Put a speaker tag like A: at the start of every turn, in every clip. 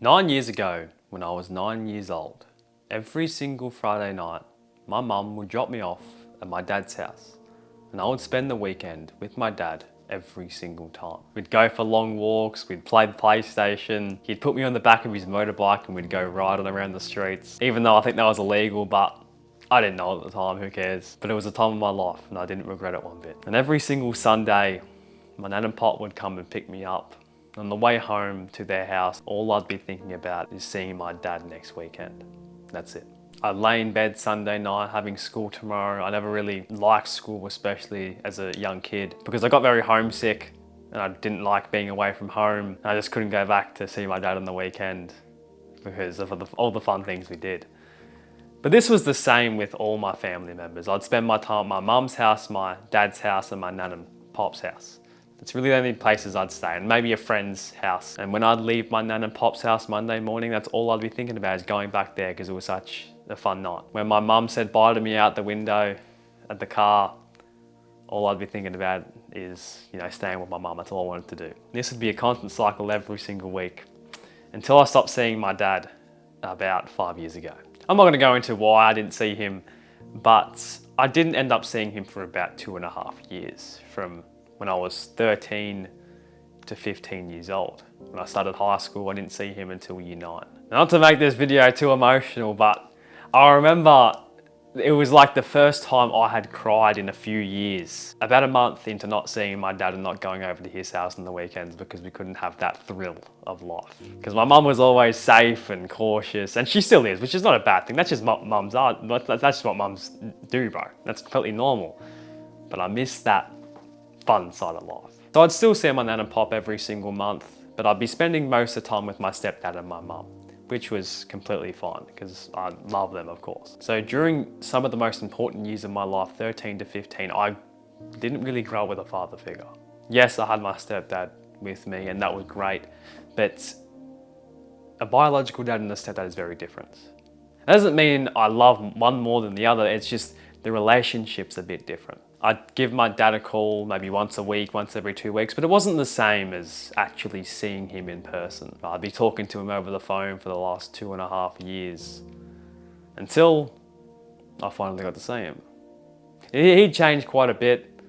A: 9 years ago, when I was 9 years old, every single Friday night, my mum would drop me off at my dad's house, and I would spend the weekend with my dad every single time. We'd go for long walks, we'd play the PlayStation, he'd put me on the back of his motorbike and we'd go riding around the streets, even though I think that was illegal, but I didn't know at the time, who cares? But it was a time of my life and I didn't regret it one bit. And every single Sunday, my nan and pop would come and pick me up. On the way home to their house, all I'd be thinking about is seeing my dad next weekend. That's it. I'd lay in bed Sunday night having school tomorrow. I never really liked school, especially as a young kid, because I got very homesick and I didn't like being away from home. I just couldn't go back to see my dad on the weekend because of all the fun things we did. But this was the same with all my family members. I'd spend my time at my mum's house, my dad's house, and my nan and pop's house. It's really the only places I'd stay, and maybe a friend's house. And when I'd leave my nan and pop's house Monday morning, that's all I'd be thinking about is going back there because it was such a fun night. When my mum said bye to me out the window at the car, all I'd be thinking about is, staying with my mum. That's all I wanted to do. This would be a constant cycle every single week until I stopped seeing my dad about 5 years ago. I'm not going to go into why I didn't see him, but I didn't end up seeing him for about 2.5 years, from when I was 13 to 15 years old. When I started high school, I didn't see him until year 9. Not to make this video too emotional, but I remember it was like the first time I had cried in a few years. About a month into not seeing my dad and not going over to his house on the weekends because we couldn't have that thrill of life. Because my mum was always safe and cautious, and she still is, which is not a bad thing. That's just what mums are. That's just what mums do, bro. That's completely normal. But I miss that fun side of life. So I'd still see my nan and pop every single month, but I'd be spending most of the time with my stepdad and my mum, which was completely fine because I love them, of course. So during some of the most important years of my life, 13 to 15, I didn't really grow up with a father figure. Yes, I had my stepdad with me and that was great, but a biological dad and a stepdad is very different. That doesn't mean I love one more than the other, it's just the relationship's a bit different. I'd give my dad a call maybe once a week, once every 2 weeks, but it wasn't the same as actually seeing him in person. I'd be talking to him over the phone for the last 2.5 years until I finally got to see him. He'd changed quite a bit.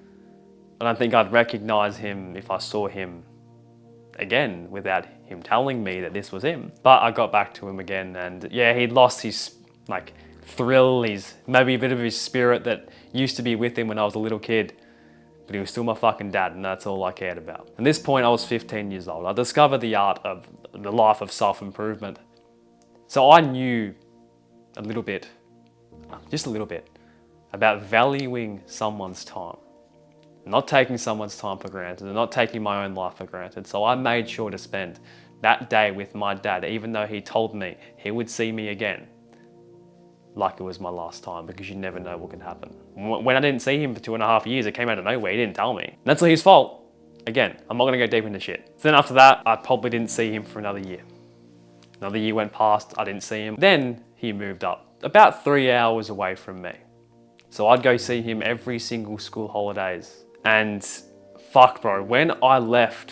A: I don't think I'd recognize him if I saw him again without him telling me that this was him. But I got back to him again, and yeah, he'd lost his thrill, maybe a bit of his spirit that used to be with him when I was a little kid, but he was still my fucking dad, and that's all I cared about. At this point, I was 15 years old. I discovered the art of the life of self-improvement. So I knew a little bit, just a little bit, about valuing someone's time, not taking someone's time for granted, and not taking my own life for granted. So I made sure to spend that day with my dad, even though he told me he would see me again, like it was my last time, because you never know what can happen. When I didn't see him for 2.5 years, it came out of nowhere, he didn't tell me. And that's not his fault. Again, I'm not gonna go deep into shit. So then after that, I probably didn't see him for another year. Another year went past, I didn't see him. Then he moved up, about 3 hours away from me. So I'd go see him every single school holidays. And fuck bro, when I left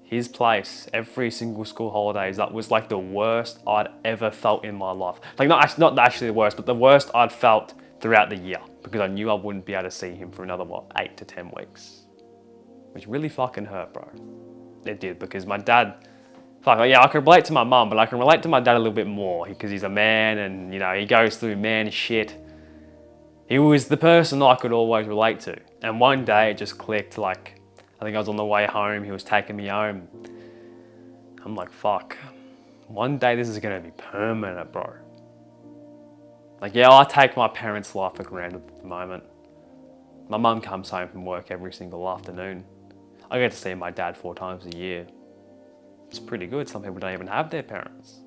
A: his place every single school holidays, that was like the worst I'd ever felt in my life. Not actually the worst, but the worst I'd felt throughout the year, because I knew I wouldn't be able to see him for another, 8 to 10 weeks. Which really fucking hurt, bro. It did, because my dad, yeah, I can relate to my mum, but I can relate to my dad a little bit more because he's a man and, he goes through man shit. He was the person I could always relate to. And one day it just clicked, I think I was on the way home, he was taking me home. I'm like, fuck, one day this is gonna be permanent, bro. Yeah, I take my parents' life for granted at the moment. My mum comes home from work every single afternoon. I get to see my dad 4 times a year. It's pretty good, some people don't even have their parents.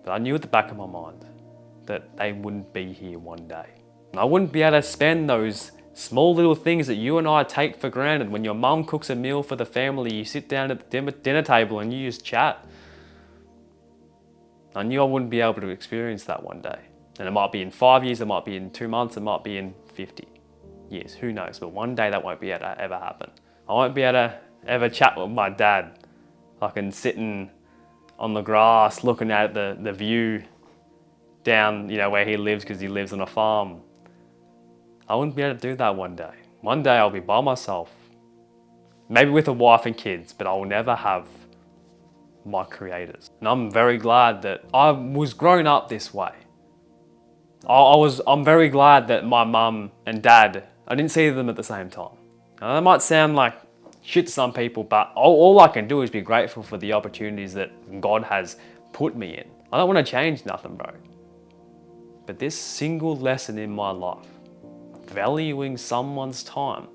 A: But I knew at the back of my mind that they wouldn't be here one day. And I wouldn't be able to spend those small little things that you and I take for granted. When your mum cooks a meal for the family, you sit down at the dinner table and you just chat. I knew I wouldn't be able to experience that one day. And it might be in 5 years, it might be in 2 months, it might be in 50 years, who knows? But one day that won't be able to ever happen. I won't be able to ever chat with my dad, sitting on the grass, looking at the view down, where he lives, because he lives on a farm. I wouldn't be able to do that one day. One day I'll be by myself, maybe with a wife and kids, but I will never have my creators. And I'm very glad that I was grown up this way. I'm very glad that my mum and dad, I didn't see them at the same time. Now, that might sound like shit to some people, but all I can do is be grateful for the opportunities that God has put me in. I don't want to change nothing, bro. But this single lesson in my life, valuing someone's time,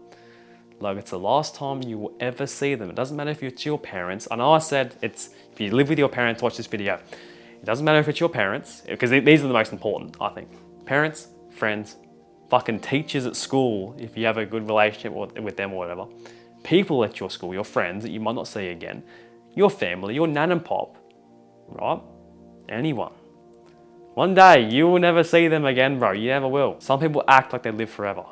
A: like it's the last time you will ever see them. It doesn't matter if it's your parents. I know I said if you live with your parents, watch this video. It doesn't matter if it's your parents, because these are the most important, I think. Parents, friends, fucking teachers at school, if you have a good relationship with them or whatever. People at your school, your friends that you might not see again. Your family, your nan and pop, right? Anyone. One day, you will never see them again, bro. You never will. Some people act like they live forever.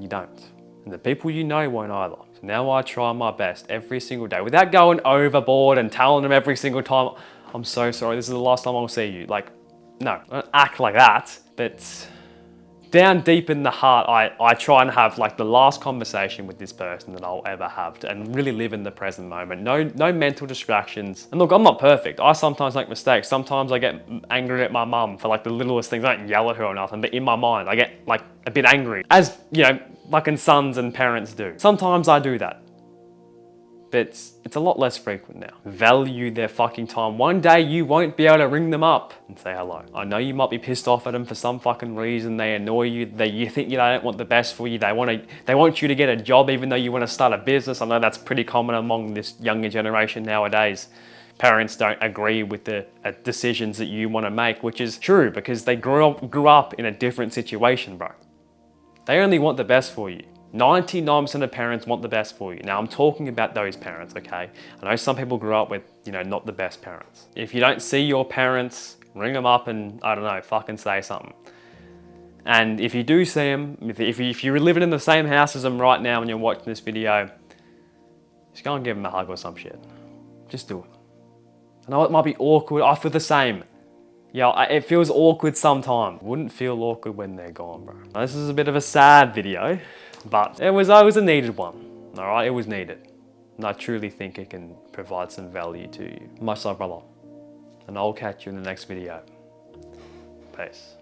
A: You don't. And the people you know won't either. So now I try my best every single day without going overboard and telling them every single time, I'm so sorry, this is the last time I'll see you. Like, no, I don't act like that. But down deep in the heart, I try and have like the last conversation with this person that I'll ever have and really live in the present moment. No mental distractions. And look, I'm not perfect. I sometimes make mistakes. Sometimes I get angry at my mum for like the littlest things. I don't yell at her or nothing, but in my mind, I get like a bit angry. As, fucking sons and parents do. Sometimes I do that. But it's a lot less frequent now. Value their fucking time. One day you won't be able to ring them up and say hello. I know you might be pissed off at them for some fucking reason. They annoy you. You think they don't want the best for you. They want you to get a job even though you want to start a business. I know that's pretty common among this younger generation nowadays. Parents don't agree with the decisions that you want to make, which is true because they grew up in a different situation, bro. They only want the best for you. 99% of parents want the best for you. Now, I'm talking about those parents, okay? I know some people grew up with, not the best parents. If you don't see your parents, ring them up and, I don't know, fucking say something. And if you do see them, if you're living in the same house as them right now and you're watching this video, just go and give them a hug or some shit. Just do it. I know it might be awkward. I feel the same. Yeah, it feels awkward sometimes. Wouldn't feel awkward when they're gone, bro. Now, this is a bit of a sad video, but it was a needed one. All right, it was needed. And I truly think it can provide some value to you. Much love, brother. And I'll catch you in the next video. Peace.